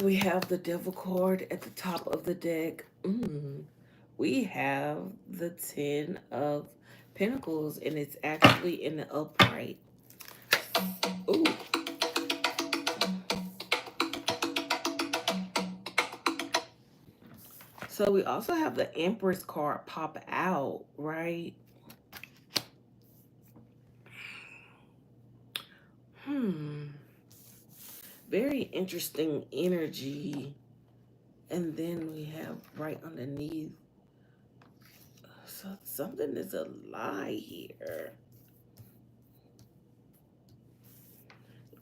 We have the devil card at the top of the deck. We have the Ten of Pentacles, and it's actually in the upright. Ooh. So we also have the Empress card pop out, right? Very interesting energy. And then we have right underneath. So something is a lie here.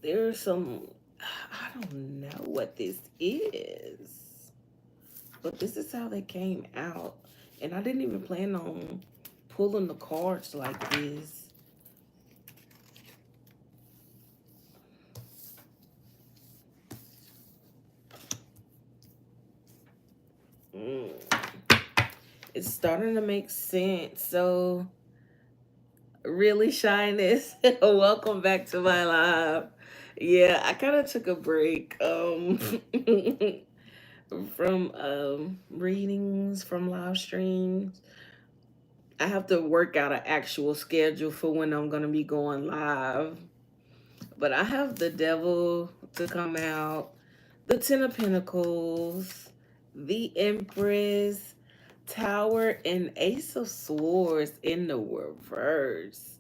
There's some, I don't know what this is, but this is how they came out. And I didn't even plan on pulling the cards like this. Mm. It's starting to make sense. So, really, Shyness, welcome back to my live. Yeah, I kind of took a break from readings, from live streams. I have to work out an actual schedule for when I'm going to be going live. But I have the Devil to come out, the Ten of Pentacles, the Empress, Tower, and Ace of Swords in the reverse.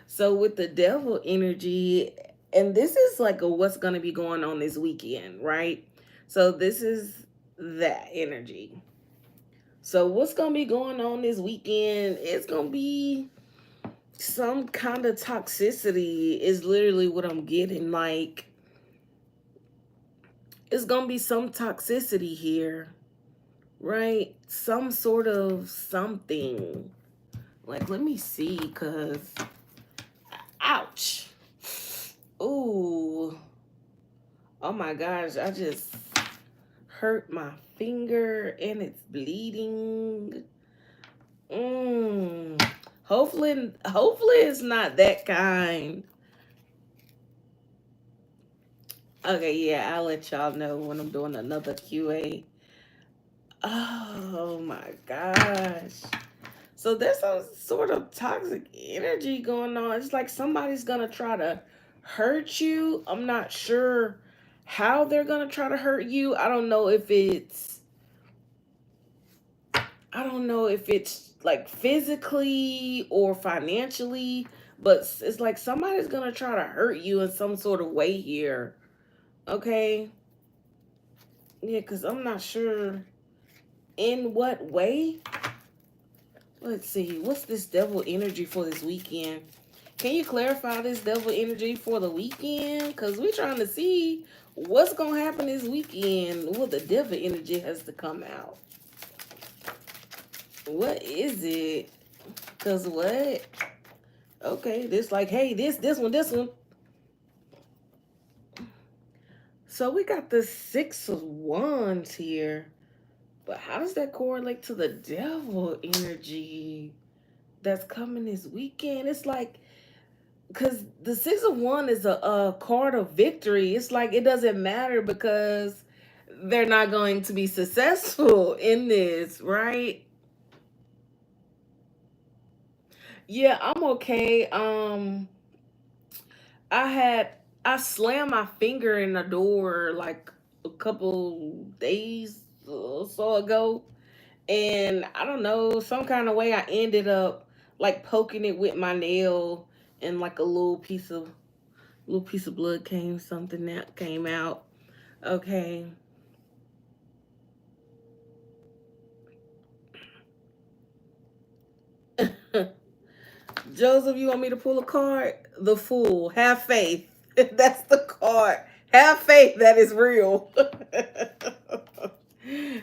So with the Devil energy, and this is like what's going to be going on this weekend, right? So this is that energy. So what's going to be going on this weekend? It's going to be some kind of toxicity is literally what I'm getting. Like, it's going to be some toxicity here, right? Some sort of something. Like, let me see, because, ouch. Ooh. Oh my gosh, I just hurt my finger and it's bleeding. Hopefully it's not that kind. Okay, yeah, I'll let y'all know when I'm doing another QA. Oh my gosh. So there's some sort of toxic energy going on. It's like somebody's gonna try to hurt you. I'm not sure how they're gonna try to hurt you. I don't know if it's like physically or financially, but it's like somebody's gonna try to hurt you in some sort of way here. Okay? Yeah, because I'm not sure in what way. Let's see. What's this devil energy for this weekend? Can you clarify this devil energy for the weekend? Because we're trying to see what's going to happen this weekend. Well, the devil energy has to come out. What is it? Because what? Okay, this like, hey, this one. So we got the Six of Wands here. But how does that correlate to the devil energy that's coming this weekend? It's like, because the Six of Wands is a card of victory. It's like it doesn't matter because they're not going to be successful in this, right? Yeah, I'm okay. I had I slammed my finger in the door like a couple days or so ago, and I don't know, some kind of way I ended up like poking it with my nail, and like a little piece of blood something that came out. Okay. Joseph, you want me to pull a card? The Fool. Have faith. That's the card. Have faith that is real.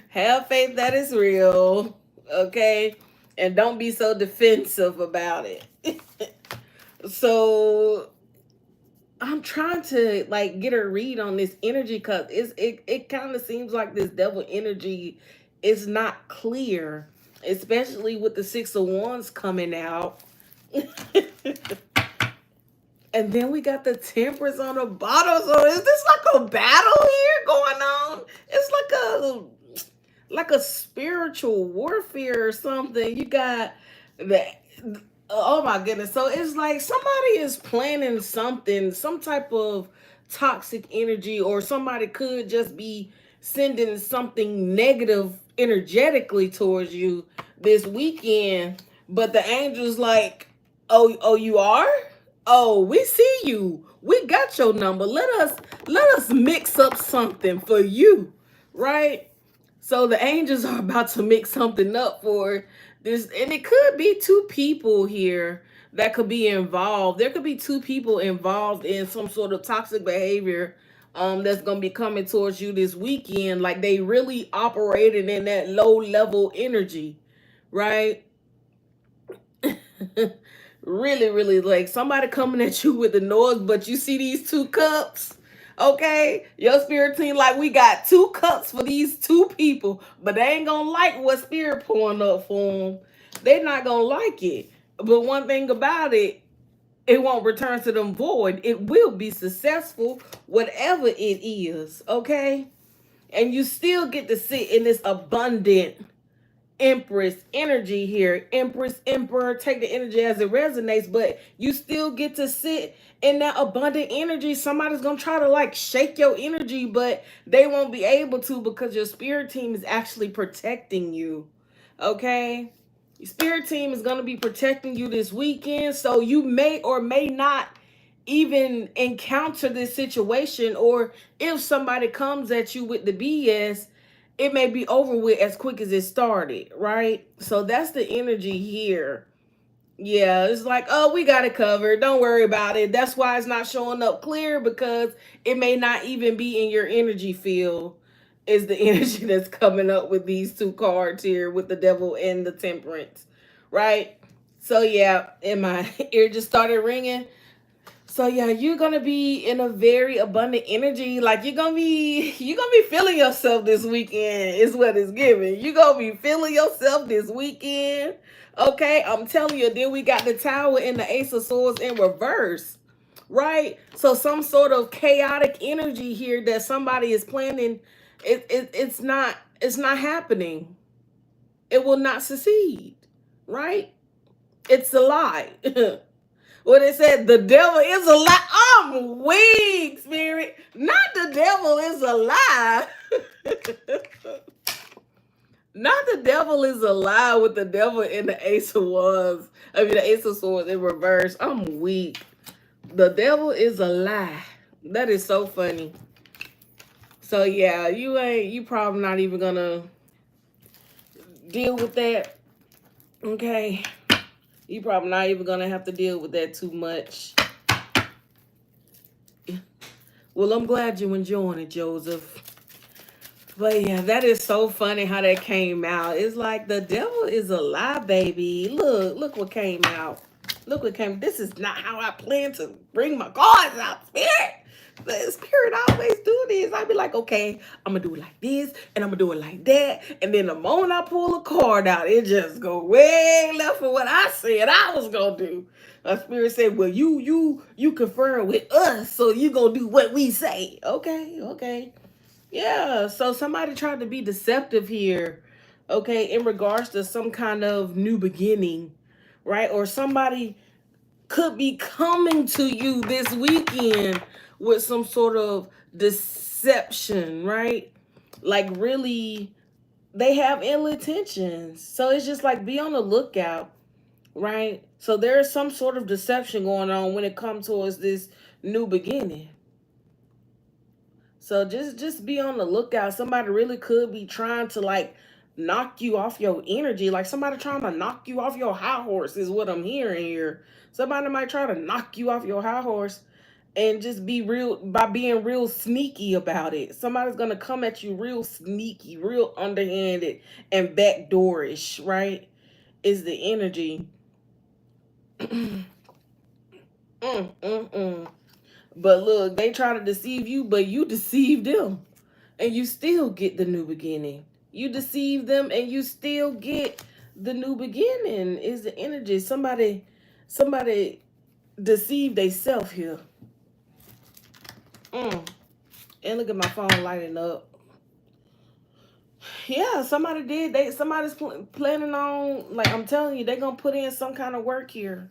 Have faith that is real. Okay? And don't be so defensive about it. So I'm trying to like get a read on this energy because it kind of seems like this devil energy is not clear, especially with the Six of Wands coming out. And then we got the Temperance on the bottom. So is this like a battle here going on? It's like a spiritual warfare or something. You got the oh my goodness. So it's like somebody is planning something, some type of toxic energy, or somebody could just be sending something negative energetically towards you this weekend. But the angels like, oh, you are? Oh, we see you. We got your number. Let us mix up something for you, right? So the angels are about to mix something up for this, and it could be two people here that could be involved. There could be two people involved in some sort of toxic behavior that's gonna be coming towards you this weekend. Like they really operating in that low level energy, right? Really, really like somebody coming at you with the noise, but you see these two cups. Okay, your spirit team like we got two cups for these two people, but they ain't gonna like what spirit pouring up for them. They're not gonna like it. But one thing about it, it won't return to them void. It will be successful, whatever it is. Okay, and you still get to sit in this abundant Empress energy here. Empress, Emperor, take the energy as it resonates, but you still get to sit in that abundant energy. Somebody's gonna try to like shake your energy, but they won't be able to because your spirit team is actually protecting you. Okay? Your spirit team is gonna be protecting you this weekend, so you may or may not even encounter this situation, or if somebody comes at you with the BS, it may be over with as quick as it started, right? So that's the energy here. Yeah, it's like, oh, we got it covered. Don't worry about it. That's why it's not showing up clear because it may not even be in your energy field. Is the energy that's coming up with these two cards here with the devil and the temperance, right? So yeah, and my ear just started ringing. So yeah, you're gonna be in a very abundant energy. Like you're gonna be feeling yourself this weekend is what it's giving. You're gonna be feeling yourself this weekend. Okay, I'm telling you, then we got the tower and the ace of swords in reverse. Right? So some sort of chaotic energy here that somebody is planning. It's not happening. It will not succeed. Right? It's a lie. When it said the devil is a lie, I'm weak, spirit. Not the devil is a lie. Not the devil is a lie with the devil in the ace of wands. I mean the ace of swords in reverse. I'm weak. The devil is a lie. That is so funny. So yeah, you probably not even gonna deal with that. Okay. You probably not even gonna have to deal with that too much. Well, I'm glad you're enjoying it, Joseph. But yeah, that is so funny how that came out. It's like the devil is a lie, baby. Look what came out. Look what came. This is not how I plan to bring my cards out, spirit. The spirit always do this. I be like, okay, I'm gonna do it like this, and I'm gonna do it like that, and then the moment I pull a card out, it just go way left for what I said I was gonna do. A spirit said, well, you confirm with us, so you gonna do what we say. Okay, okay. Yeah, so somebody tried to be deceptive here, okay, in regards to some kind of new beginning, right? Or somebody could be coming to you this weekend with some sort of deception, right? Like, really, they have ill intentions. So it's just like be on the lookout, right? So there's some sort of deception going on when it comes towards this new beginning. So just be on the lookout. Somebody really could be trying to like knock you off your energy. Like somebody trying to knock you off your high horse is what I'm hearing here. Somebody might try to knock you off your high horse and just be real by being real sneaky about it. Somebody's gonna come at you real sneaky, real underhanded and backdoorish, right? Is the energy. Mm. But look, they try to deceive you, but you deceive them. And you still get the new beginning. You deceive them and you still get the new beginning is the energy. Somebody deceive themselves here. Mm. And look at my phone lighting up. Yeah, somebody did. Somebody's planning on, like I'm telling you, they're gonna put in some kind of work here.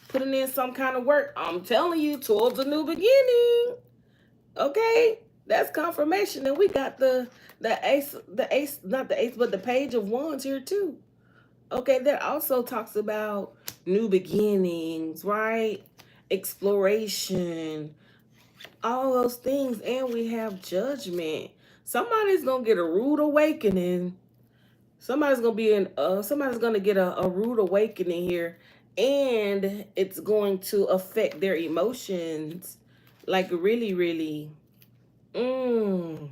Putting in some kind of work. I'm telling you, towards a new beginning. Okay, that's confirmation. And we got the ace, not the ace, but the page of wands here too. Okay, that also talks about new beginnings, right? Exploration, all those things. And we have judgment. Somebody's gonna get a rude awakening. Somebody's gonna get a rude awakening here, and it's going to affect their emotions, like really, really. Mm,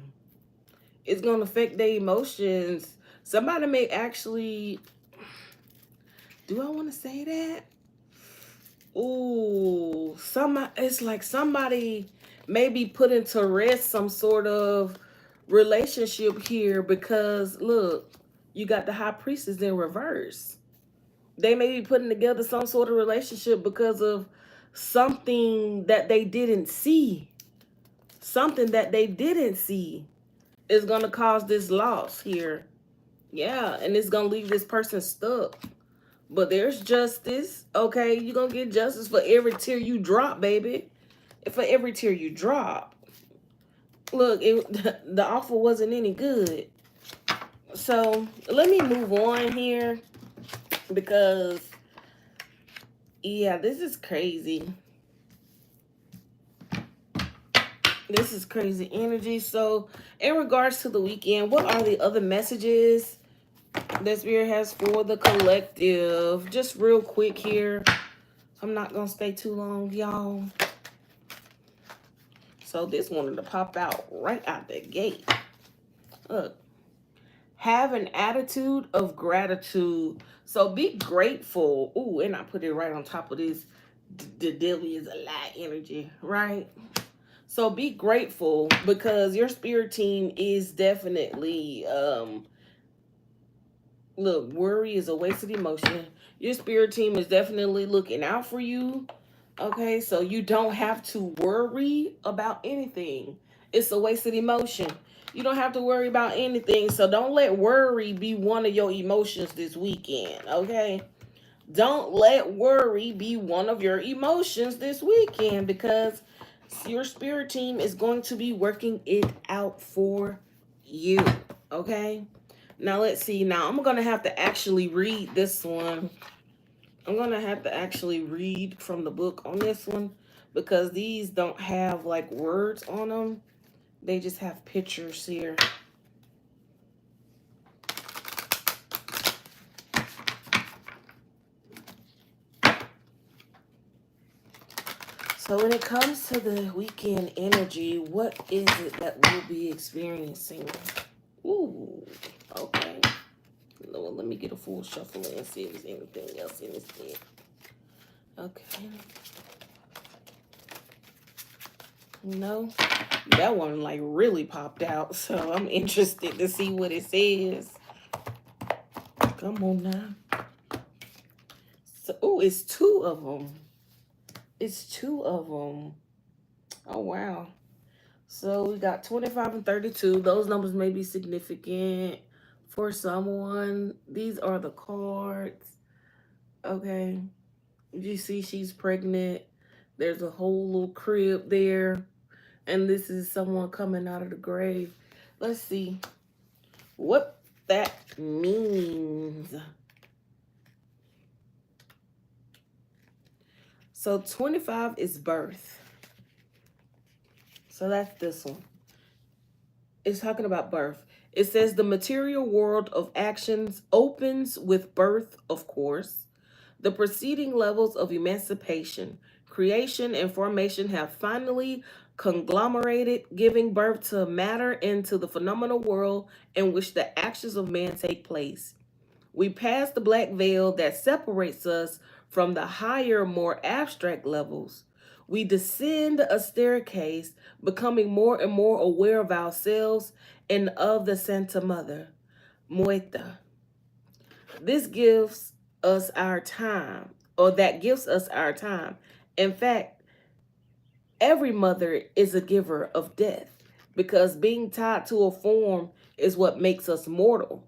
it's gonna affect their emotions. Somebody may actually. Do I want to say that? Ooh, it's like somebody maybe put into rest some sort of relationship here because look, you got the high priestess in reverse. They may be putting together some sort of relationship because of something that they didn't see. Something that they didn't see is gonna cause this loss here. Yeah, and it's gonna leave this person stuck. But there's justice, okay? You're gonna get justice for every tear you drop, baby. For every tear you drop. Look, the offer wasn't any good. So let me move on here because, yeah, this is crazy. This is crazy energy. So, in regards to the weekend, what are the other messages that Spirit has for the collective? Just real quick here. I'm not gonna stay too long, y'all. So this wanted to pop out right out the gate. Look, have an attitude of gratitude. So be grateful. Ooh, and I put it right on top of this. The devil is a lie energy, right? So be grateful because your spirit team is definitely look, worry is a wasted emotion. Your spirit team is definitely looking out for you. Okay, so you don't have to worry about anything. It's a wasted emotion. You don't have to worry about anything. So don't let worry be one of your emotions this weekend. Okay, don't let worry be one of your emotions this weekend because your spirit team is going to be working it out for you. Okay, now let's see. Now I'm going to have to actually read this one. I'm going to have to actually read from the book on this one because these don't have like words on them. They just have pictures here. So when it comes to the weekend energy, what is it that we'll be experiencing? Ooh, okay. Well, let me get a full shuffle and see if there's anything else in this deck. Okay. No, that one like really popped out, so I'm interested to see what it says. Come on now. So, oh, it's two of them. It's two of them. Oh, wow. So we got 25 and 32. Those numbers may be significant for someone. These are the cards. Okay. You see she's pregnant. There's a whole little crib there. And this is someone coming out of the grave. Let's see what that means. So 25 is birth. So that's this one. It's talking about birth. It says the material world of actions opens with birth, of course. The preceding levels of emancipation, creation, and formation have finally conglomerated, giving birth to matter and to the phenomenal world in which the actions of man take place. We pass the black veil that separates us from the higher, more abstract levels. We descend a staircase, becoming more and more aware of ourselves and of the Santa Mother, Muerta. This gives us our time, or that gives us our time, In fact, every mother is a giver of death because being tied to a form is what makes us mortal.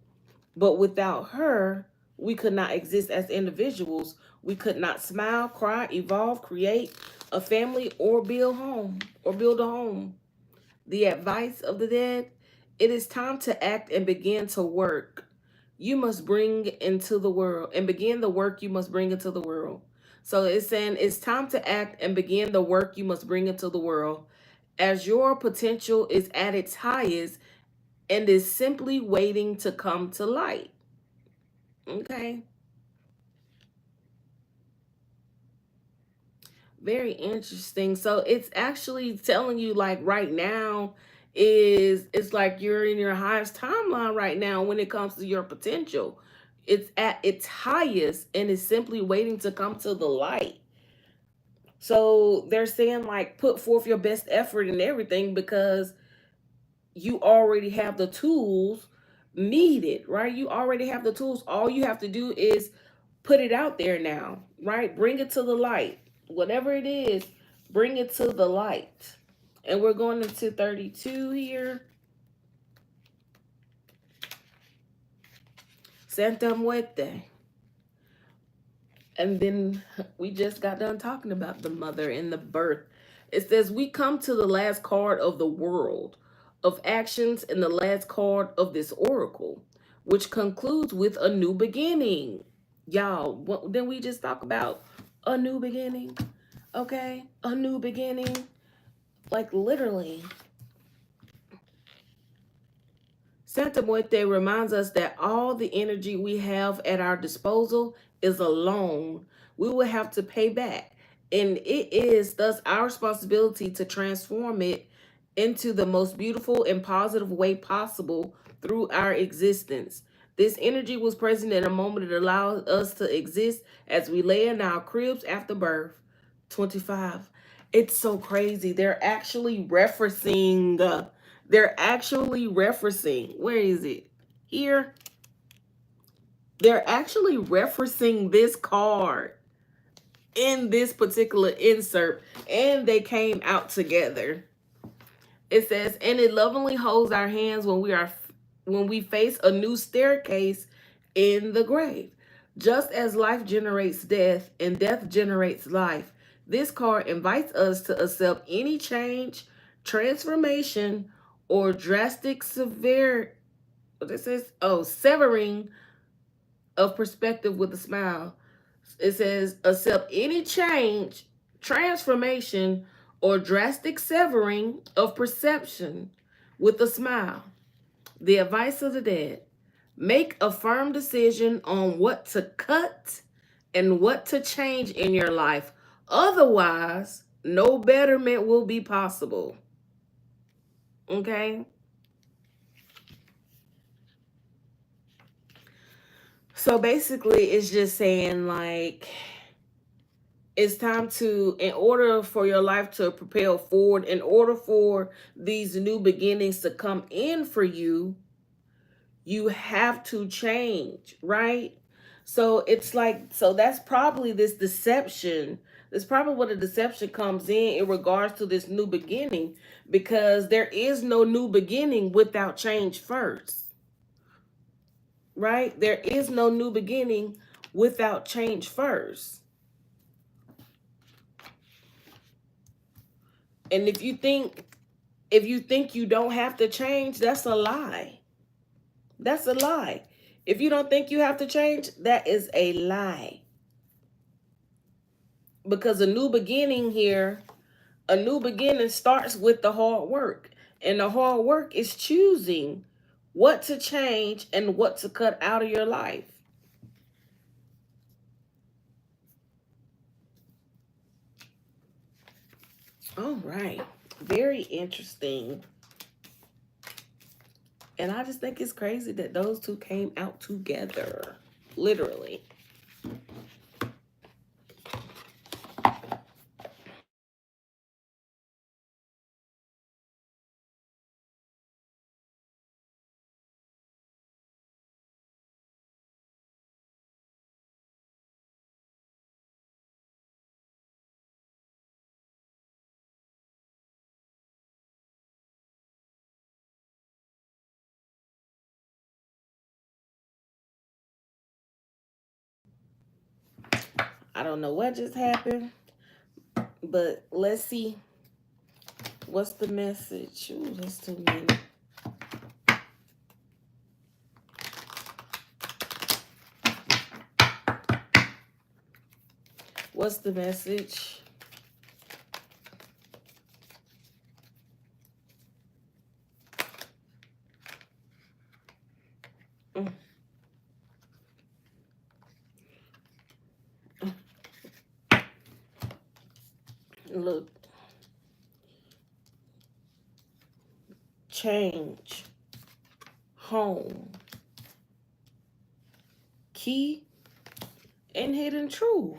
But without her, we could not exist as individuals. We could not smile, cry, evolve, create a family, or build a home. The advice of the dead: it is time to act and begin to work. You must bring into the world and begin the work you must bring into the world. So it's saying it's time to act and begin the work you must bring into the world as your potential is at its highest and is simply waiting to come to light. Okay. Very interesting. So it's actually telling you like right now is it's like you're in your highest timeline right now when it comes to your potential. It's at its highest and is simply waiting to come to the light. So they're saying like put forth your best effort and everything because you already have the tools needed, right? You already have the tools. All you have to do is put it out there now, right? Bring it to the light. Whatever it is, bring it to the light. And we're going into 32 here. Santa Muerte. And then we just got done talking about the mother and the birth. It says, we come to the last card of the world of actions and the last card of this oracle, which concludes with a new beginning. Y'all, what, didn't we just talk about a new beginning? Okay, a new beginning. Like literally. Santa Muerte reminds us that all the energy we have at our disposal is a loan we will have to pay back. And it is thus our responsibility to transform it into the most beautiful and positive way possible through our existence. This energy was present in a moment that allowed us to exist as we lay in our cribs after birth. 25. It's so crazy. They're actually referencing, where is it? Here. They're actually referencing this card in this particular insert, and they came out together. It says, and it lovingly holds our hands when we face a new staircase in the grave. Just as life generates death and death generates life, this card invites us to accept any change, transformation, or drastic severe this is severing of perspective with a smile. It says accept any change, transformation, or drastic severing of perception with a smile. The advice of the dead: make a firm decision on what to cut and what to change in your life. Otherwise, no betterment will be possible. Okay? So basically, it's just saying like, it's time to, in order for your life to propel forward, in order for these new beginnings to come in for you, you have to change, right? So it's like, so that's probably this deception. That's probably what the deception comes in regards to this new beginning, because there is no new beginning without change first, right? There is no new beginning without change first. And if you think you don't have to change, that's a lie. That's a lie. If you don't think you have to change, that is a lie. Because a new beginning starts with the hard work. And the hard work is choosing what to change and what to cut out of your life. All right. Very interesting. And I just think it's crazy that those two came out together. Literally. I don't know what just happened, but let's see. What's the message? Ooh, that's too many. What's the message? Mm. Look, change, home, key, and hidden truth.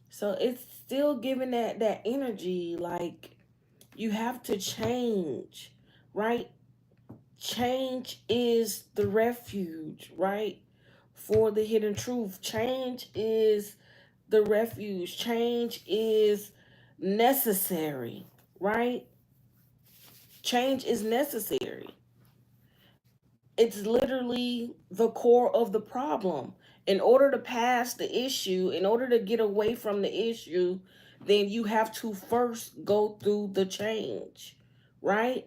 So it's still giving that energy, like you have to change, right? Change is the refuge, right? For the hidden truth. Change is the refuge. Change is necessary, right? Change is necessary. It's literally the core of the problem. In order to pass the issue, in order to get away from the issue, then you have to first go through the change, right?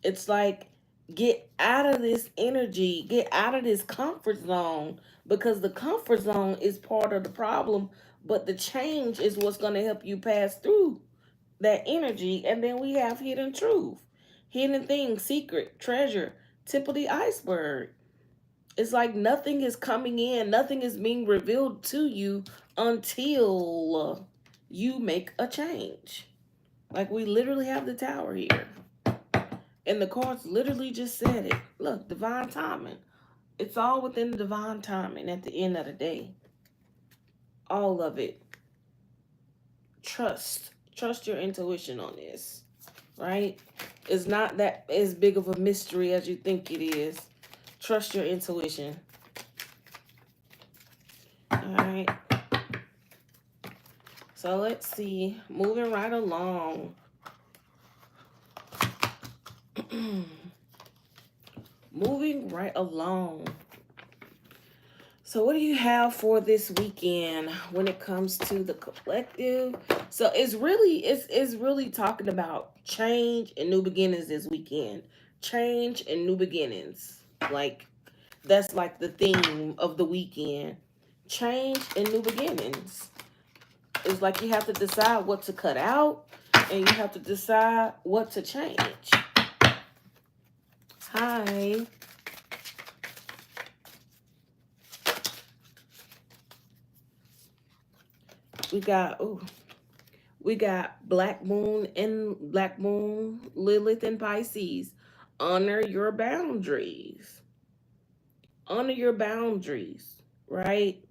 It's like, get out of this energy, get out of this comfort zone, because the comfort zone is part of the problem, but the change is what's going to help you pass through that energy. And then we have hidden truth, hidden things, secret, treasure, tip of the iceberg. It's like nothing is coming in, nothing is being revealed to you until you make a change. Like, we literally have the tower here. And the cards literally just said it. Look, divine timing. It's all within the divine timing at the end of the day. All of it. Trust. Trust your intuition on this. Right? It's not that as big of a mystery as you think it is. Trust your intuition. Alright. So let's see. Moving right along. Moving right along. So what do you have for this weekend when it comes to the collective? So it's really talking about change and new beginnings this weekend. Change and new beginnings. Like, that's like the theme of the weekend. Change and new beginnings. It's like you have to decide what to cut out and you have to decide what to change. Hi. We got Black Moon and Black Moon, Lilith and Pisces. Honor your boundaries. Honor your boundaries, right?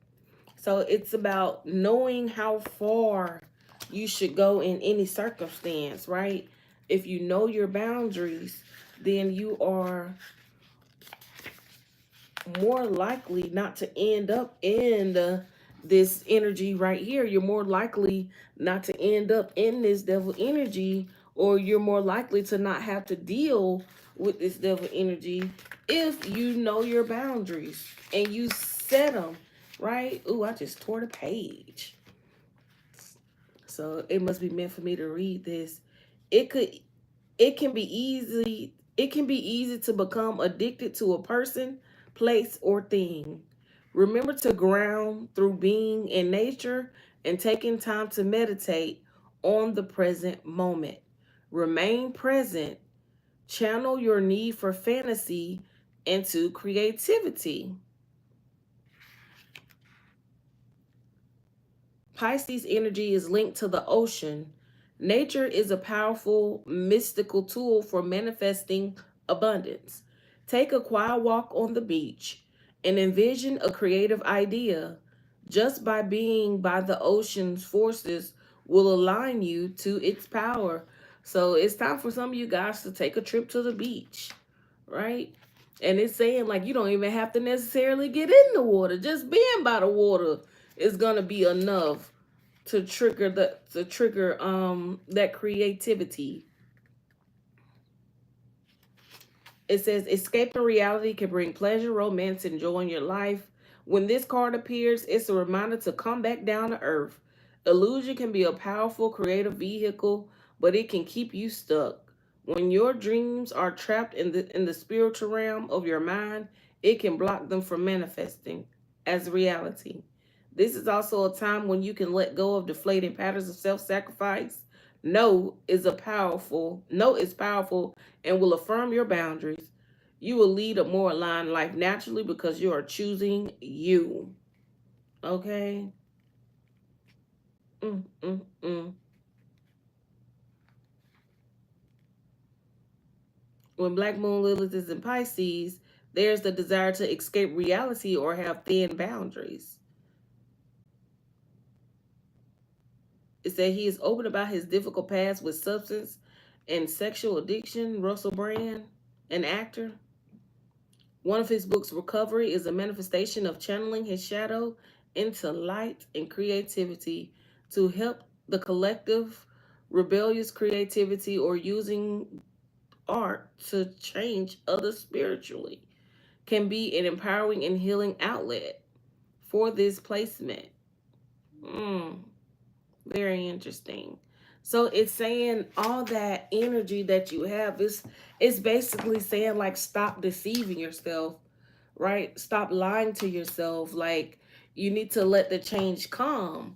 So it's about knowing how far you should go in any circumstance, right? If you know your boundaries, then you are more likely not to end up in this energy right here. You're more likely not to end up in this devil energy, or you're more likely to not have to deal with this devil energy if you know your boundaries and you set them, right? Ooh, I just tore the page. So it must be meant for me to read this. It could it can be easy to become addicted to a person, place, or thing. Remember to ground through being in nature and taking time to meditate on the present moment. Remain present. Channel your need for fantasy into creativity. Pisces energy is linked to the ocean. Nature is a powerful, mystical tool for manifesting abundance. Take a quiet walk on the beach and envision a creative idea. Just by being by the ocean's forces will align you to its power. So it's time for some of you guys to take a trip to the beach, right? And it's saying, like, you don't even have to necessarily get in the water. Just being by the water is gonna be enough to trigger that creativity. It says escaping reality can bring pleasure, romance, and joy in your life. When this card appears, it's a reminder to come back down to earth. Illusion can be a powerful creative vehicle, but it can keep you stuck. When your dreams are trapped in the spiritual realm of your mind, it can block them from manifesting as reality. This is also a time when you can let go of deflating patterns of self-sacrifice. No is powerful and will affirm your boundaries. You will lead a more aligned life naturally because you are choosing you. Okay? Mm, mm, mm. When Black Moon Lilith is in Pisces, there's the desire to escape reality or have thin boundaries. It said he is open about his difficult past with substance and sexual addiction. Russell Brand, an actor. One of his books, Recovery, is a manifestation of channeling his shadow into light and creativity to help the collective rebellious creativity or using art to change others spiritually can be an empowering and healing outlet for this placement. Very interesting. So it's saying all that energy that you have is it's basically saying like stop deceiving yourself, right? Stop lying to yourself. Like you need to let the change come,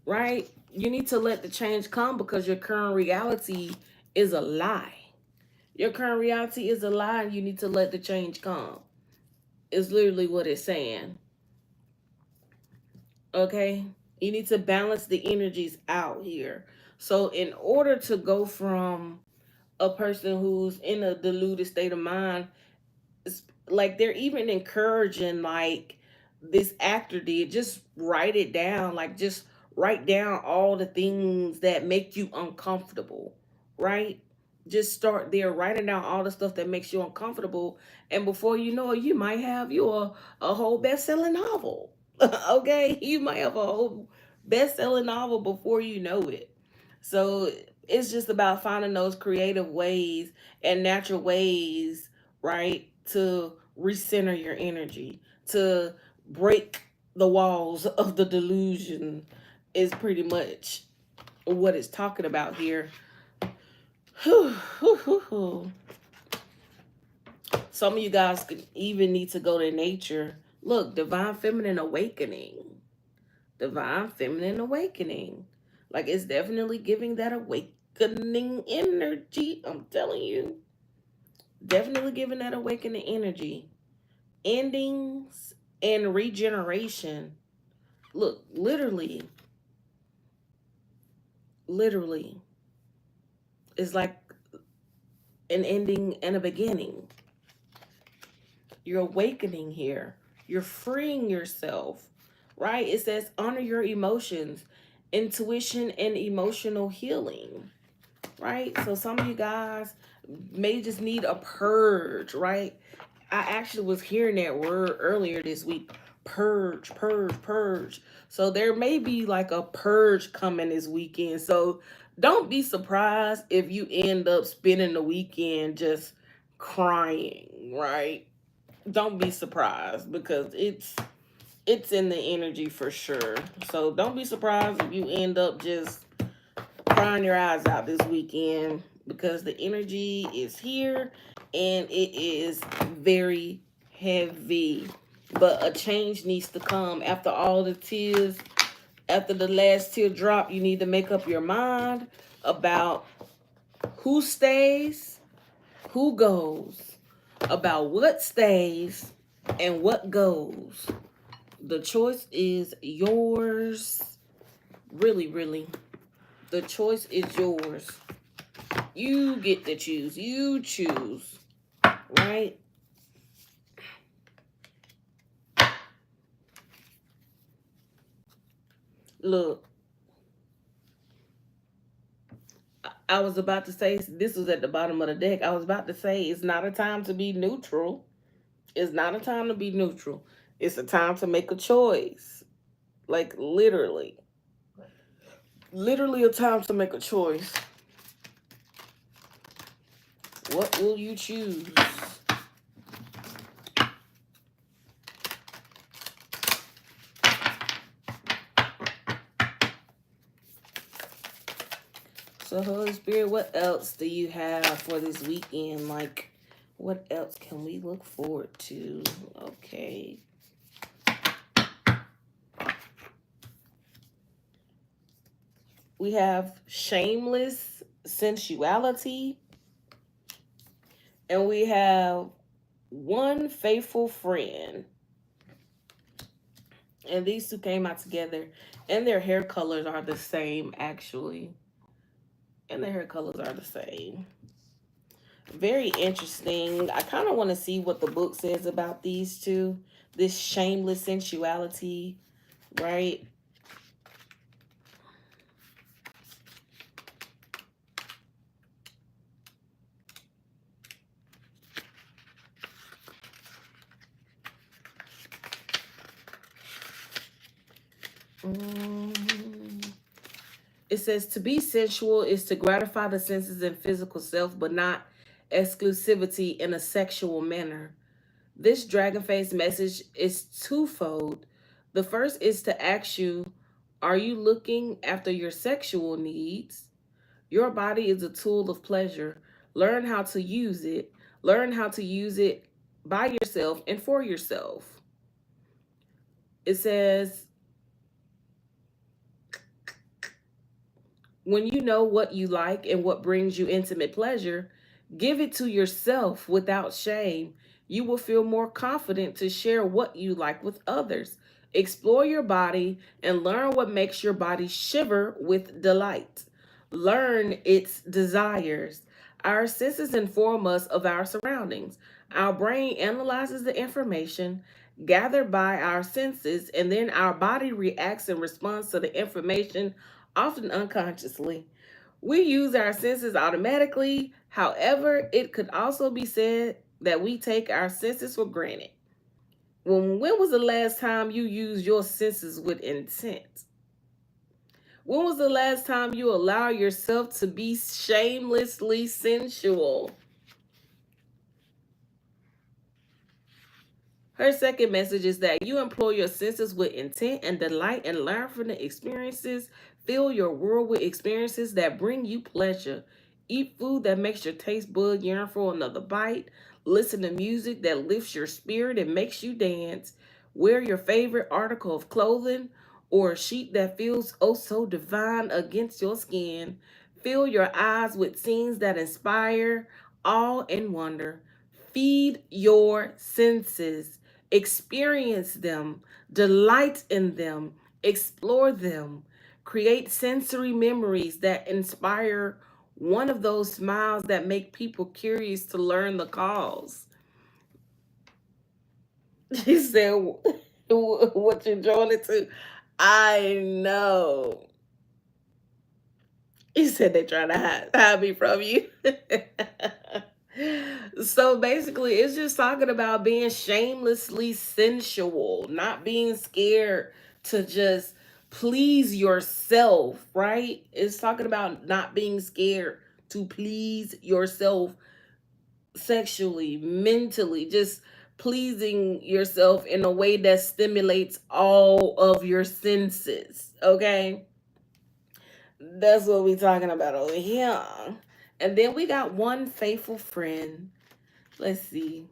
right? You need to let the change come because your current reality is a lie. Your current reality is a lie and you need to let the change come. Is literally what it's saying. Okay? You need to balance the energies out here. So in order to go from a person who's in a deluded state of mind, like they're even encouraging like this actor did, just write it down, like just write down all the things that make you uncomfortable, right? Just start there writing down all the stuff that makes you uncomfortable, and before you know it, you might have a whole best-selling novel. Okay, you might have a whole best-selling novel before you know it. So it's just about finding those creative ways and natural ways, right, to recenter your energy, to break the walls of the delusion, is pretty much what it's talking about here. Some of you guys could even need to go to nature. Look, divine feminine awakening. Divine feminine awakening. Like it's definitely giving that awakening energy. I'm telling you. Definitely giving that awakening energy. Endings and regeneration. Look, literally, it's like an ending and a beginning. You're awakening here. You're freeing yourself, right? It says honor your emotions, intuition, and emotional healing, right? So some of you guys may just need a purge, right? I actually was hearing that word earlier this week. Purge, purge, purge. So there may be like a purge coming this weekend. So don't be surprised if you end up spending the weekend just crying, right? Don't be surprised because it's in the energy for sure. So don't be surprised if you end up just crying your eyes out this weekend because the energy is here and it is very heavy. But a change needs to come after all the tears. After the last tear drop, you need to make up your mind about who stays, who goes, about what stays and what goes. The choice is yours. Really, really. The choice is yours. You get to choose. You choose. Right? Look, I was about to say, this was at the bottom of the deck. I was about to say, it's not a time to be neutral. It's not a time to be neutral. It's a time to make a choice. Like, literally. Literally a time to make a choice. What will you choose? So, Holy Spirit, what else do you have for this weekend? Like, what else can we look forward to? Okay. We have shameless sensuality, and we have one faithful friend. And these two came out together, and their hair colors are the same, actually. And their hair colors are the same. Very interesting. I kind of want to see what the book says about these two. This shameless sensuality, right? Mm. It says to be sensual is to gratify the senses and physical self, but not exclusivity in a sexual manner. This dragon face message is twofold. The first is to ask you, are you looking after your sexual needs? Your body is a tool of pleasure. Learn how to use it. Learn how to use it by yourself and for yourself. It says, when you know what you like and what brings you intimate pleasure, give it to yourself without shame. You will feel more confident to share what you like with others. Explore your body and learn what makes your body shiver with delight. Learn its desires. Our senses inform us of our surroundings. Our brain analyzes the information gathered by our senses, and then our body reacts and responds to the information, often unconsciously. We use our senses automatically. However, it could also be said that we take our senses for granted. When was the last time you used your senses with intent? When was the last time you allowed yourself to be shamelessly sensual? Her second message is that you employ your senses with intent and delight and learn from the experiences. Fill your world with experiences that bring you pleasure. Eat food that makes your taste bud yearn for another bite. Listen to music that lifts your spirit and makes you dance. Wear your favorite article of clothing or a sheet that feels oh so divine against your skin. Fill your eyes with scenes that inspire awe and wonder. Feed your senses. Experience them, delight in them, explore them, create sensory memories that inspire one of those smiles that make people curious to learn the cause. She said, what you're drawing it to? I know. He said they trying to hide me from you. So basically, it's just talking about being shamelessly sensual, not being scared to just please yourself, right? It's talking about not being scared to please yourself sexually, mentally, just pleasing yourself in a way that stimulates all of your senses, okay? That's what we talking about over here. And then we got one faithful friend. Let's see.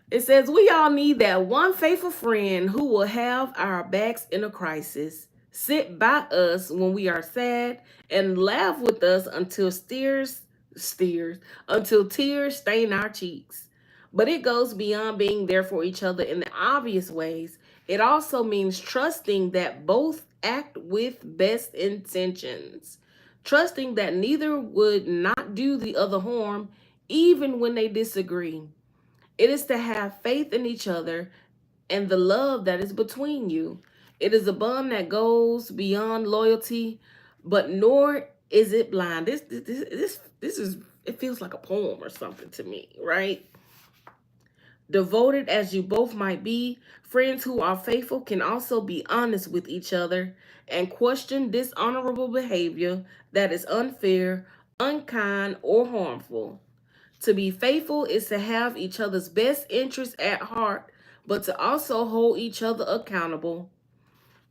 It says we all need that one faithful friend who will have our backs in a crisis, sit by us when we are sad, and laugh with us until until tears stain our cheeks. But it goes beyond being there for each other in the obvious ways. It also means trusting that both act with best intentions, trusting that neither would not do the other harm, even when they disagree. It is to have faith in each other and the love that is between you. It is a bond that goes beyond loyalty, but nor is it blind. This is, it feels like a poem or something to me, right? Devoted as you both might be, friends who are faithful can also be honest with each other and question dishonorable behavior that is unfair, unkind, or harmful. To be faithful is to have each other's best interests at heart, but to also hold each other accountable.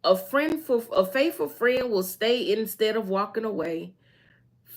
A faithful friend will stay instead of walking away.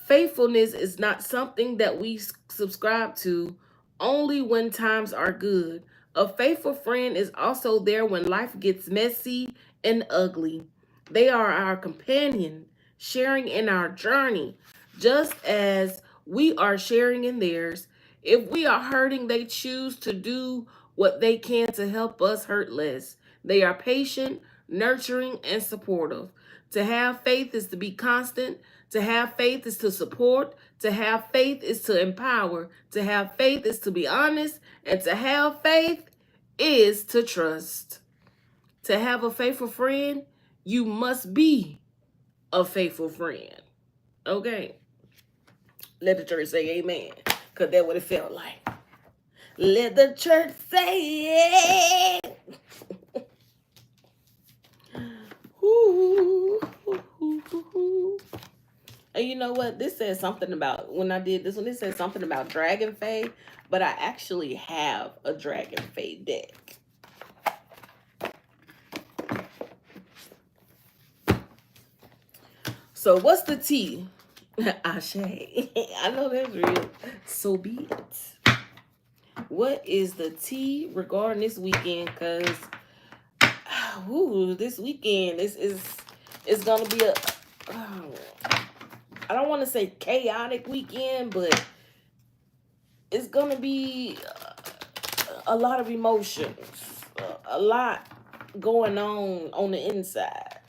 Faithfulness is not something that we subscribe to only when times are good. A faithful friend is also there when life gets messy and ugly. They are our companion, sharing in our journey, just as we are sharing in theirs. If we are hurting, they choose to do what they can to help us hurt less. They are patient, nurturing, and supportive. To have faith is to be constant. To have faith is to support. To have faith is to empower. To have faith is to be honest. And to have faith is to trust. To have a faithful friend, you must be a faithful friend. Okay? Let the church say amen. Because that's what it felt like. Let the church say it. And you know what? This says something about, when I did this one, it says something about Dragon Fae, but I actually have a Dragon Fae deck. So what's the tea? Ashe. I know that's real. So be it. What is the tea regarding this weekend? Because this weekend it's gonna be a I don't want to say chaotic weekend, but it's gonna be a lot of emotions, a lot going on the inside.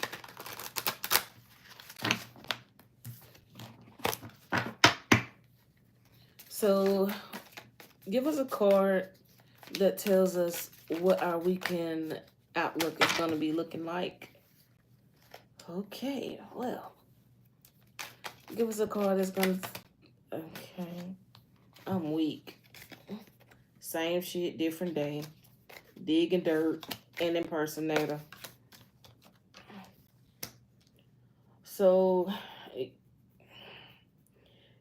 So give us a card that tells us what our weekend outlook is going to be looking like. Okay, well, give us a card that's going to... Okay, I'm weak. Same shit, different day. Digging dirt and impersonator. So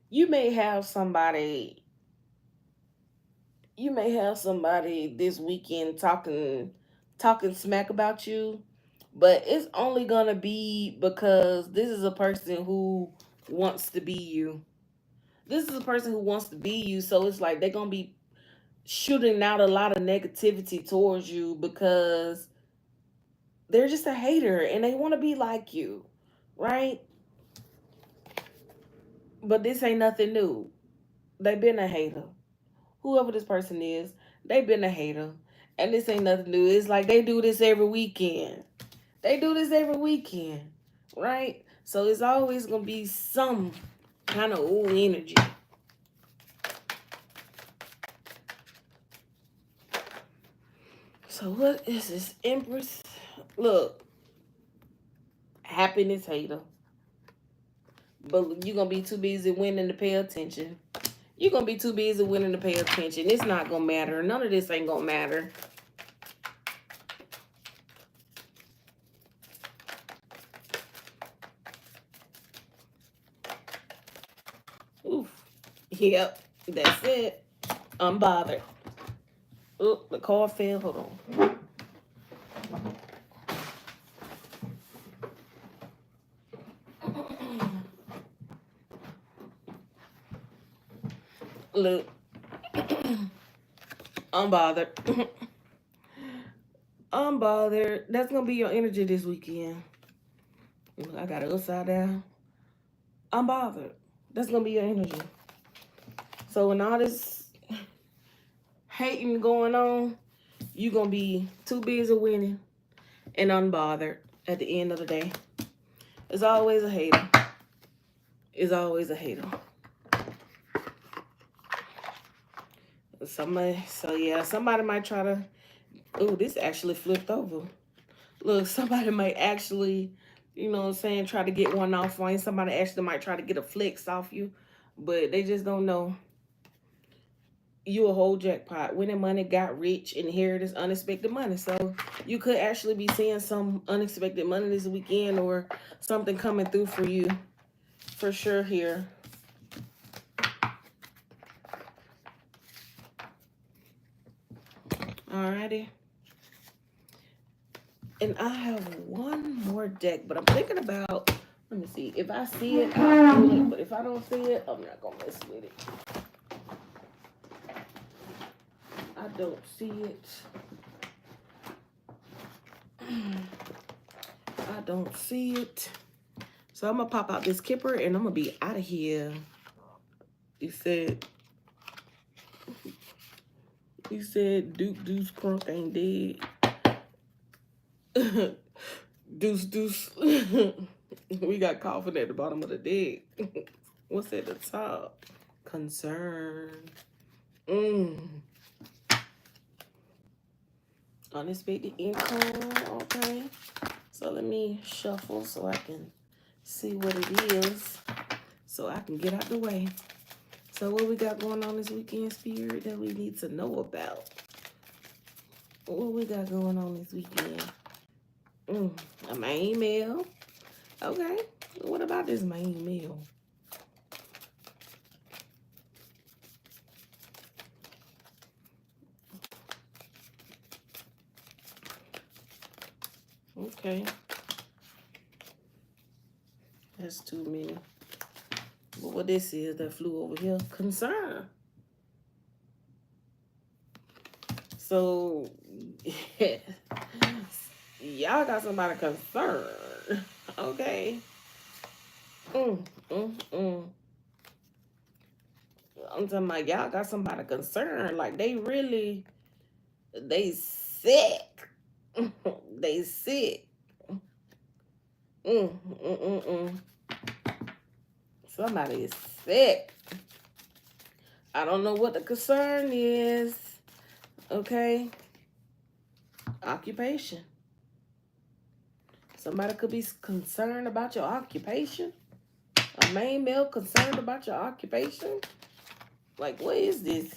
you may have somebody this weekend talking smack about you, but it's only gonna be because this is a person who wants to be you. This is a person who wants to be you, so it's like they're gonna be shooting out a lot of negativity towards you because they're just a hater and they want to be like you, right? But this ain't nothing new. They've been a hater. Whoever this person is, they've been a hater. And this ain't nothing new. It's like they do this every weekend. They do this every weekend, right? So it's always going to be some kind of old energy. So what is this Empress? Look, happiness hater. But you're going to be too busy winning to pay attention. You're going to be too busy winning to pay attention. It's not going to matter. None of this ain't going to matter. Oof. Yep, that's it. Unbothered. Oh, the card fell. Hold on. Look. Unbothered. Unbothered. That's going to be your energy this weekend. I got it upside down. Unbothered. That's going to be your energy. So when all this hating going on, you're going to be too busy winning and unbothered at the end of the day. It's always a hater. It's always a hater. Somebody might try to... Oh, this actually flipped over. Look, somebody might actually, you know what I'm saying, try to get one off on you. Somebody actually might try to get a flex off you, but they just don't know. You a whole jackpot. Winning money, got rich, inherited unexpected money. So you could actually be seeing some unexpected money this weekend or something coming through for you. For sure here. Alrighty. And I have one more deck, but I'm thinking about, let me see. If I see it, I'll pull it. But if I don't see it, I'm not going to mess with it. I don't see it. I don't see it. So I'm going to pop out this Kipper and I'm going to be out of here. He said Duke Deuce Crunk ain't dead. Deuce Deuce. We got coughing at the bottom of the deck. What's at the top? Concern. Unexpected income. Okay. So let me shuffle so I can see what it is, so I can get out the way. So what we got going on this weekend, Spirit, that we need to know about? What we got going on this weekend? A main meal. Okay. What about this main meal? Okay. That's too many. But what this is that flew over here? Concern. So, y'all got somebody concerned. Okay. I'm talking about y'all got somebody concerned. Like they sick. They sick. Somebody is sick. I don't know what the concern is. Okay. Occupation. Somebody could be concerned about your occupation. A main male concerned about your occupation. Like, what is this?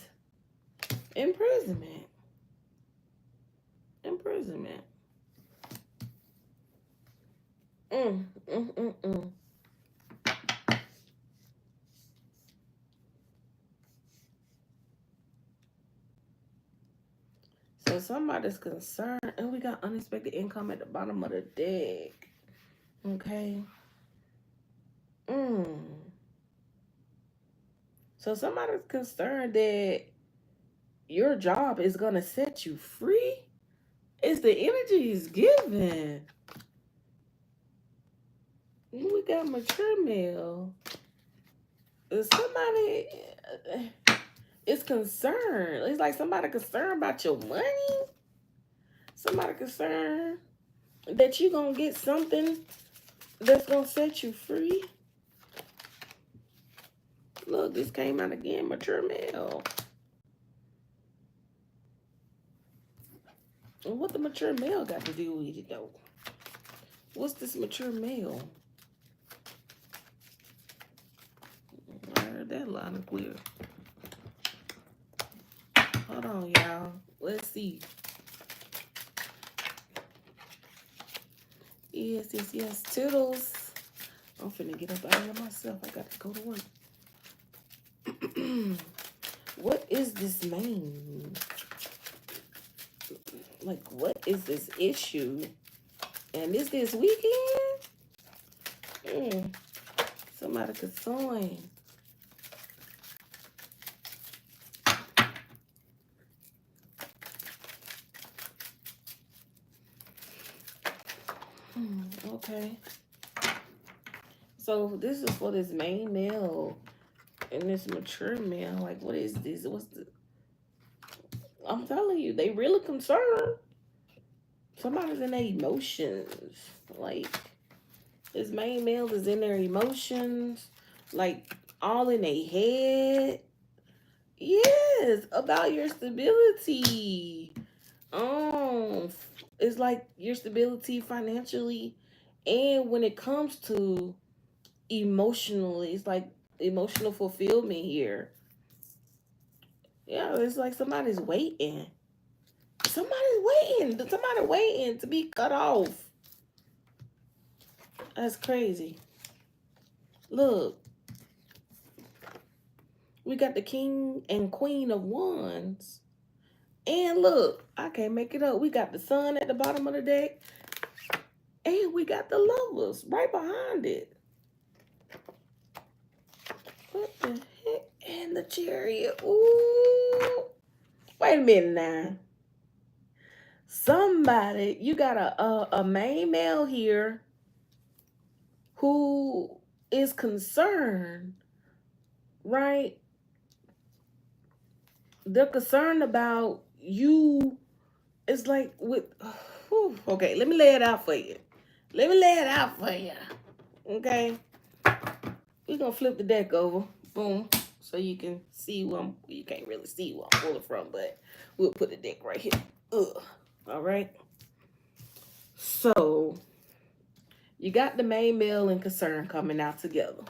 Imprisonment. Imprisonment. So somebody's concerned, and we got unexpected income at the bottom of the deck. Okay. So somebody's concerned that your job is gonna set you free. It's the energy is given. We got mature male. Somebody is concerned. It's like somebody concerned about your money. Somebody concerned that you're gonna get something that's gonna set you free. Look, this came out again, mature male. And what the mature male got to do with it though? What's this mature male? I heard that loud and clear. Hold on, y'all. Let's see. Yes. Toodles. I'm finna get up out of here myself. I got to go to work. What is this name? Like, what is this issue? And is this weekend? Somebody concerned. Okay. So this is for this main male and this mature male. Like, what is this? What's the... I'm telling you, they really concerned. Somebody's in their emotions. Like, this main male is in their emotions. Like, all in their head. Yes, about your stability. It's like your stability financially, and when it comes to emotionally, it's like emotional fulfillment here. Yeah, it's like somebody's waiting. Somebody's waiting. Somebody waiting to be cut off. That's crazy. Look. We got the King and Queen of Wands. And look, I can't make it up. We got the Sun at the bottom of the deck. And we got the Lovers right behind it. What the heck? And the Chariot. Ooh. Wait a minute now. Somebody, you got a main male here who is concerned, right? They're concerned about you. It's like with, whew, okay, let me lay it out for you. Let me lay it out for you. Okay, we're gonna flip the deck over, boom, so you can see what you can't really see where I'm pulling from, but we'll put the deck right here. Ugh. All right. So you got the main male and concern coming out together.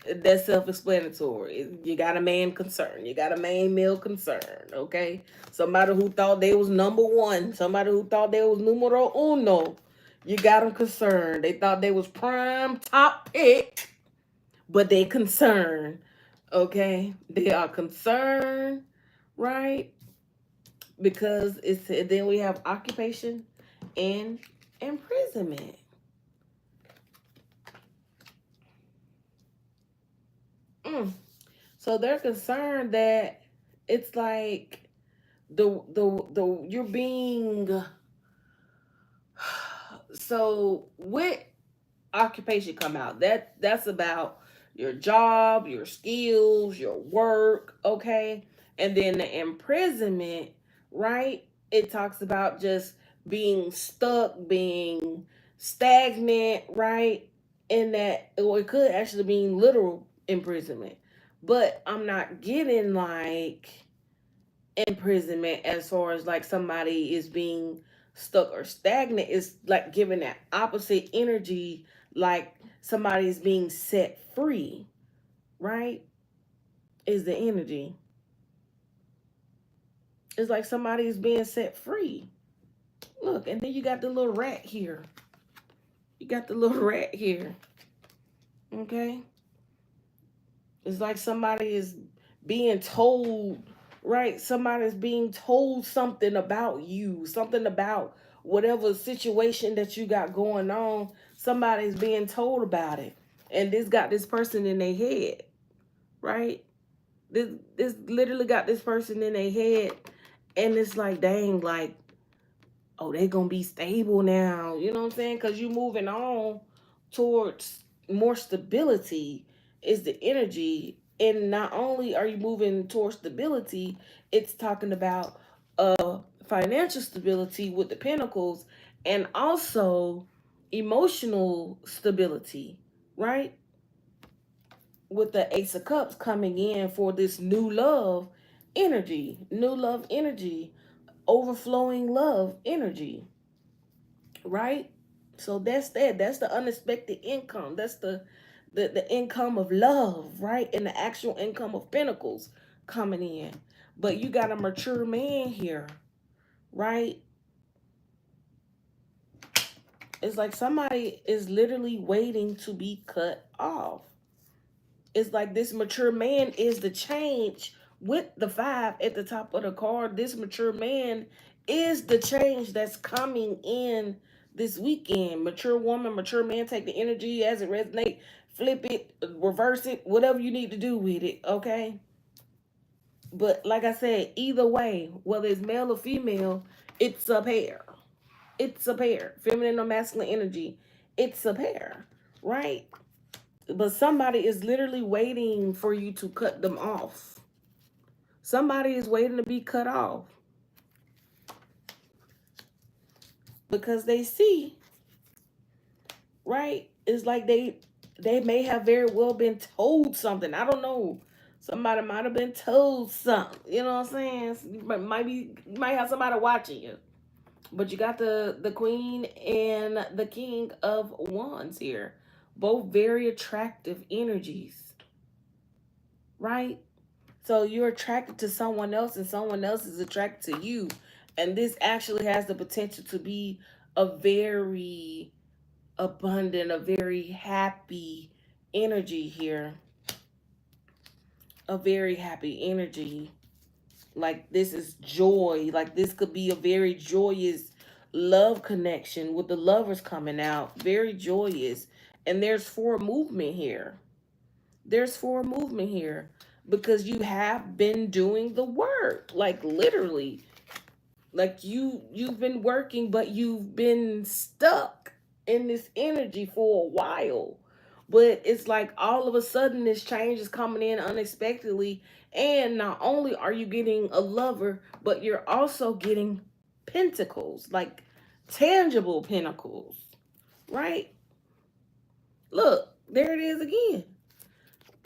That's self-explanatory. You got a man concern. You got a main male concern. Okay, somebody who thought they was number one. Somebody who thought they was numero uno. You got them concerned. They thought they was prime top pick, but they concerned. Okay, they are concerned, right? Because it's then we have occupation and imprisonment. So they're concerned that it's like the you're being so with occupation come out that's about your job, your skills, your work, okay? And then the imprisonment, right? It talks about just being stuck, being stagnant, right? And that or it could actually mean literal imprisonment. But I'm not getting like imprisonment as far as like somebody is being stuck or stagnant. Is like giving that opposite energy, like somebody is being set free, right? Is the energy. It's like somebody is being set free. Look, and then you got the little rat here. You got the little rat here. Okay? It's like somebody is being told, right? Somebody's being told something about you, something about whatever situation that you got going on. Somebody's being told about it. And this got this person in their head, right? This literally got this person in their head. And it's like, dang, like, oh, they gonna be stable now. You know what I'm saying? Because you moving on towards more stability is the energy. And not only are you moving towards stability, it's talking about financial stability with the pentacles and also emotional stability, right? With the Ace of Cups coming in for this new love energy, overflowing love energy, right? So that's that. That's the unexpected income. That's the income of love, right? And the actual income of pentacles coming in. But you got a mature man here, right? It's like somebody is literally waiting to be cut off. It's like this mature man is the change with the 5 at the top of the card. This mature man is the change that's coming in this weekend. Mature woman, mature man, take the energy as it resonates, flip it, reverse it, whatever you need to do with it, okay? But like I said, either way, whether it's male or female, it's a pair. It's a pair. Feminine or masculine energy, it's a pair, right? But somebody is literally waiting for you to cut them off. Somebody is waiting to be cut off because they see, right? It's like they may have very well been told something. I don't know. Somebody might have been told something. You know what I'm saying? You might have somebody watching you. But you got the Queen and the King of Wands here. Both very attractive energies, right? So you're attracted to someone else and someone else is attracted to you. And this actually has the potential to be a very abundant, a very happy energy here. A very happy energy. Like this is joy. Like this could be a very joyous, love connection with the lovers coming out, very joyous. And there's forward movement here. There's forward movement here because you have been doing the work, like literally. Like you've been working, but you've been stuck in this energy for a while. But it's like all of a sudden this change is coming in unexpectedly. And not only are you getting a lover, but you're also getting pentacles, like tangible pentacles, right? Look, there it is again.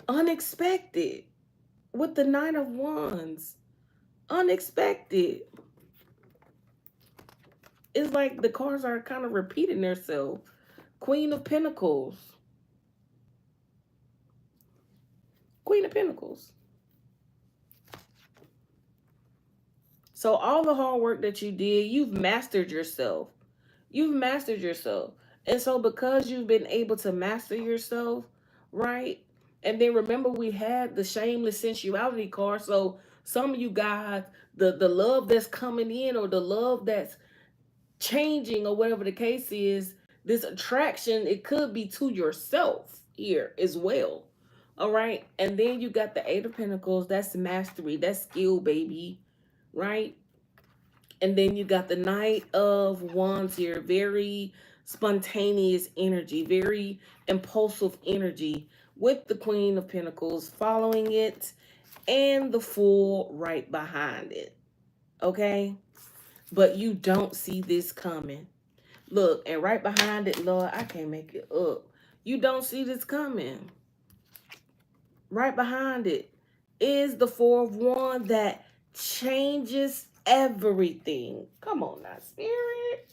Unexpected with the Knight of Wands. Unexpected. It's like the cards are kind of repeating themselves. Queen of Pentacles. Queen of Pentacles. So all the hard work that you did, you've mastered yourself. You've mastered yourself. And so because you've been able to master yourself, right? And then remember we had the shameless sensuality card. So some of you guys, the love that's coming in or the love that's changing or whatever the case is, this attraction, it could be to yourself here as well. All right. And then you got the Eight of Pentacles. That's mastery. That's skill, baby. Right. And then you got the Knight of Wands here. Very spontaneous energy. Very impulsive energy with the Queen of Pentacles following it and the Fool right behind it. Okay. But you don't see this coming. Look, and right behind it, Lord, I can't make it up. You don't see this coming. Right behind it is the Four of Wands that changes everything. Come on now, Spirit.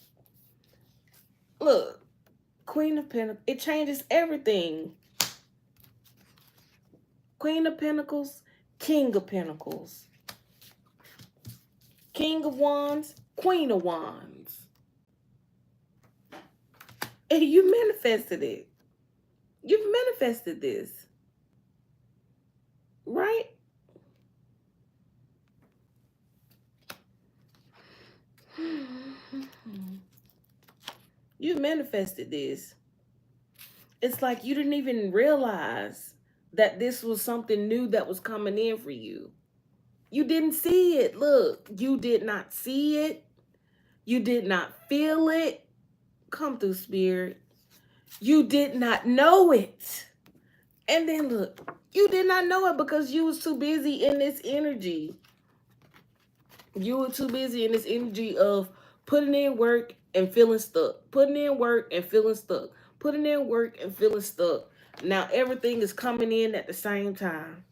Look, Queen of Pentacles, it changes everything. Queen of Pentacles, King of Pentacles. King of Wands, Queen of Wands. And you manifested it. You've manifested this. Right? You manifested this. It's like you didn't even realize that this was something new that was coming in for you. You didn't see it. Look, you did not see it. You did not feel it. Come through, Spirit. You did not know it. And then look, you did not know it because you was too busy in this energy. You were too busy in this energy of putting in work and feeling stuck. Putting in work and feeling stuck. Putting in work and feeling stuck. Now everything is coming in at the same time.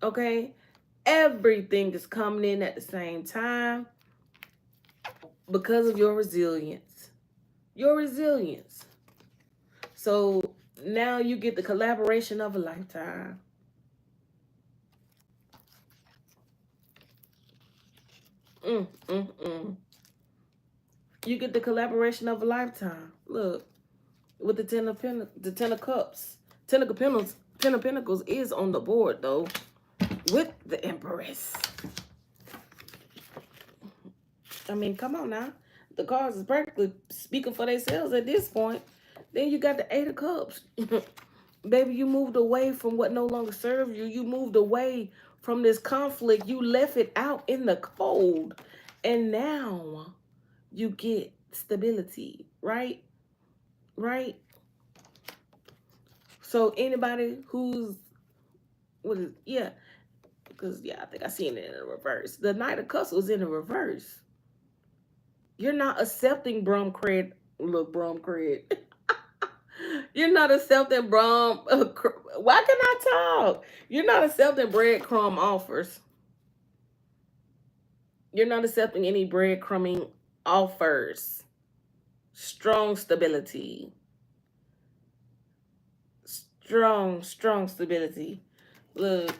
Okay? Everything is coming in at the same time because of your resilience. Your resilience. So now you get the collaboration of a lifetime. You get the collaboration of a lifetime. Look, with the Ten of Cups. Ten of Pentacles is on the board though, with the Empress. I mean, come on now. The cards is practically speaking for themselves at this point. Then you got the Eight of Cups. Baby, you moved away from what no longer serves you. You moved away from this conflict. You left it out in the cold. And now you get stability, right? Right? So anybody who's, because, I think I seen it in the reverse. The Knight of Cups was in the reverse. You're not accepting Brum cred. Look, Brum cred. You're not accepting Brum. Why can I talk? You're not accepting breadcrumb offers. You're not accepting any breadcrumbing offers. Strong stability. Strong stability. Look,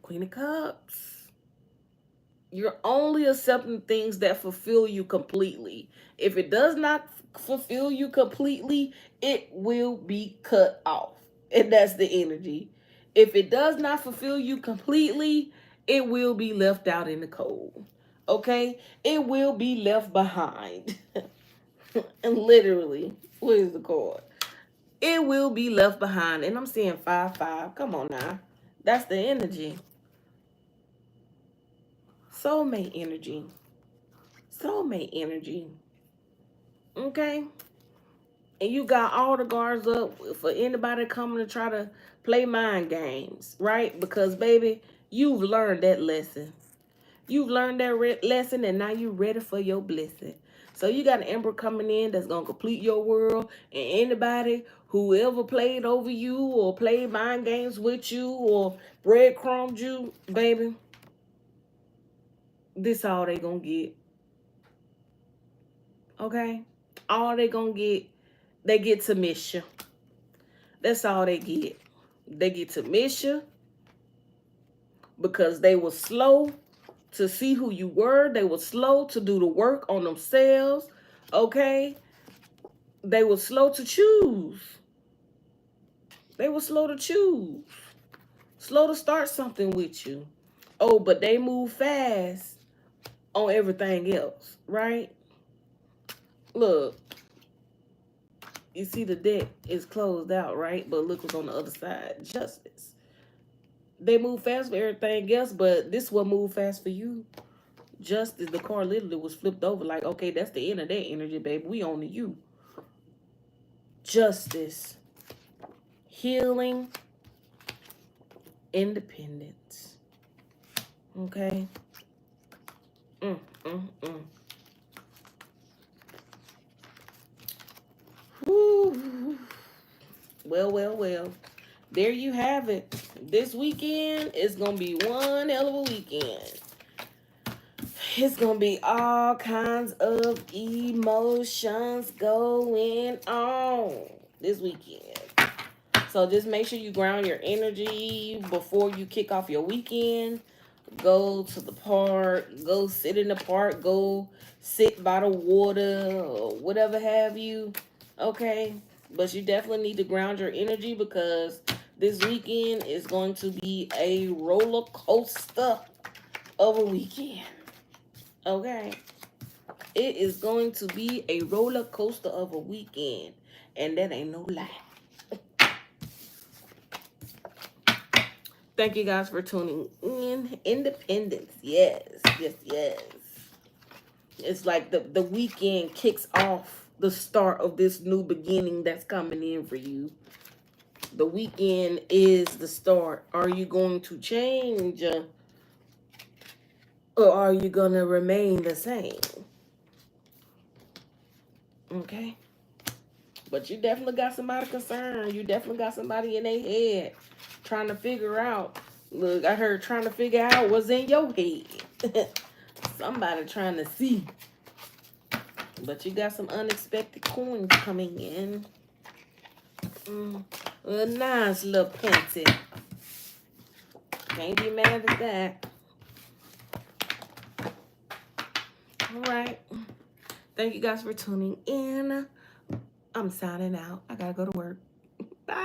Queen of Cups. You're only accepting things that fulfill you completely. If it does not fulfill you completely, it will be cut off. And that's the energy. If it does not fulfill you completely, it will be left out in the cold. Okay? It will be left behind. And literally, what is the card? It will be left behind. And I'm seeing 5-5. Come on now. That's the energy. Soulmate energy. Soulmate energy. Okay? And you got all the guards up for anybody coming to try to play mind games, right? Because, baby, you've learned that lesson. You've learned that lesson, and now you're ready for your blessing. So you got an emperor coming in that's going to complete your world. And anybody who ever played over you or played mind games with you or breadcrumbed you, baby, this all they going to get. Okay? All they going to get, they get to miss you. That's all they get. They get to miss you because they were slow to see who you were. They were slow to do the work on themselves. Okay? They were slow to choose. They were slow to choose. Slow to start something with you. Oh, but they move fast on everything else, right? Look, you see the deck is closed out, right? But look what's on the other side. Justice. They move fast for everything else, but this will move fast for you. Justice, the card literally was flipped over like, okay, that's the end of that energy, baby. We on to you. Justice. Healing. Independence. Okay? Mm, mm, mm. Woo. Well. There you have it. This weekend is going to be one hell of a weekend. It's going to be all kinds of emotions going on this weekend. So just make sure you ground your energy before you kick off your weekend. Go to the park. Go sit in the park. Go sit by the water or whatever have you. Okay? But you definitely need to ground your energy because this weekend is going to be a roller coaster of a weekend. Okay? It is going to be a roller coaster of a weekend. And that ain't no lie. Thank you guys for tuning in. Independence. Yes. It's like the weekend kicks off the start of this new beginning that's coming in for you. The weekend is the start. Are you going to change or are you going to remain the same? Okay? But you definitely got somebody concerned. You definitely got somebody in their head trying to figure out. Look, I heard trying to figure out what's in your head. Somebody trying to see. But you got some unexpected coins coming in. A nice little plenty. Can't be mad at that. All right. Thank you guys for tuning in. I'm signing out. I gotta go to work. Bye.